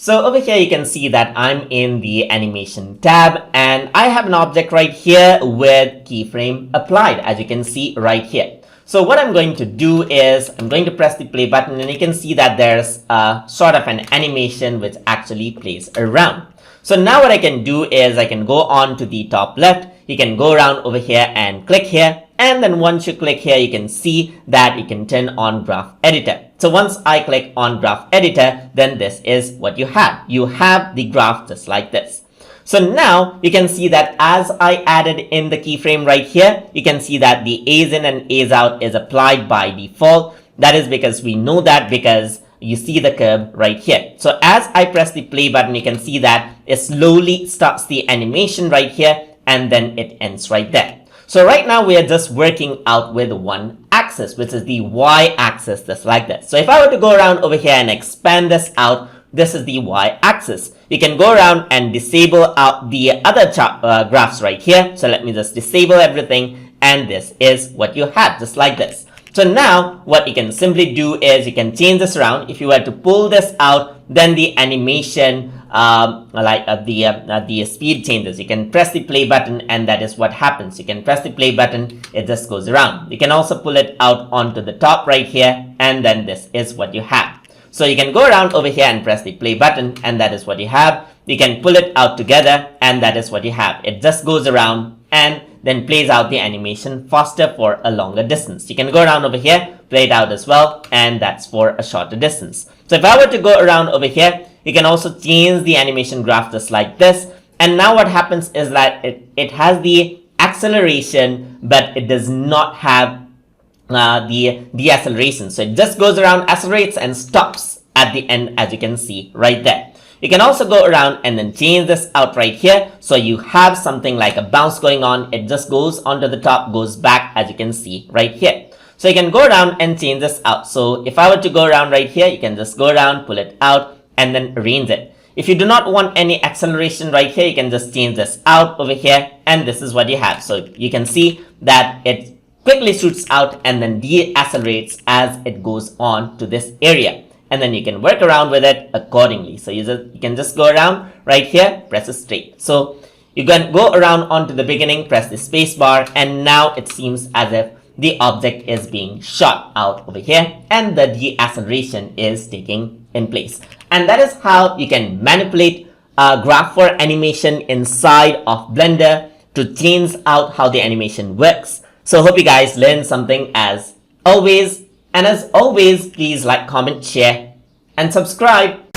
So over here you can see that I'm in the animation tab and I have an object right here with keyframe applied, as you can see right here. So what I'm going to do is I'm going to press the play button and you can see that there's a sort of an animation which actually plays around. So now what I can do is I can go on to the top left. You can go around over here and click here. And then once you click here, you can see that you can turn on graph editor. So once I click on graph editor, then this is what you have. You have the graph just like this. So now you can see that as I added in the keyframe right here, you can see that the A's in and A's out is applied by default. That is because we know that because you see the curve right here. So as I press the play button, you can see that it slowly starts the animation right here and then it ends right there. So right now we are just working out with one axis, which is the y-axis, just like this. So if I were to go around over here and expand this out, this is the y-axis. You can go around and disable out the other graphs right here. So let me just disable everything and this is what you have, just like this. So now what you can simply do is you can change this around. If you were to pull this out, then the animation the speed changes. You can press the play button and that is what happens. You can press the play button, it just goes around. You can also pull it out onto the top right here and then this is what you have. So you can go around over here and press the play button and that is what you have. You can pull it out together and that is what you have. It just goes around and then plays out the animation faster for a longer distance. You can go around over here, play it out as well, and that's for a shorter distance. So if I were to go around over here, you can also change the animation graph just like this. And now what happens is that it has the acceleration, but it does not have the deceleration. So it just goes around, accelerates, and stops at the end, as you can see right there. You can also go around and then change this out right here. So you have something like a bounce going on. It just goes onto the top, goes back, as you can see right here. So you can go around and change this out. So if I were to go around right here, you can just go around, pull it out, and then arrange it. If you do not want any acceleration right here, you can just change this out over here, and this is what you have. So you can see that it quickly shoots out and then decelerates as it goes on to this area. And then you can work around with it accordingly. So you can just go around right here, press it straight. So you can go around onto the beginning, press the space bar, and now it seems as if the object is being shot out over here and the deceleration is taking in place. And that is how you can manipulate a graph for animation inside of Blender to change out how the animation works. So hope you guys learned something as always. And as always, please like, comment, share, and subscribe.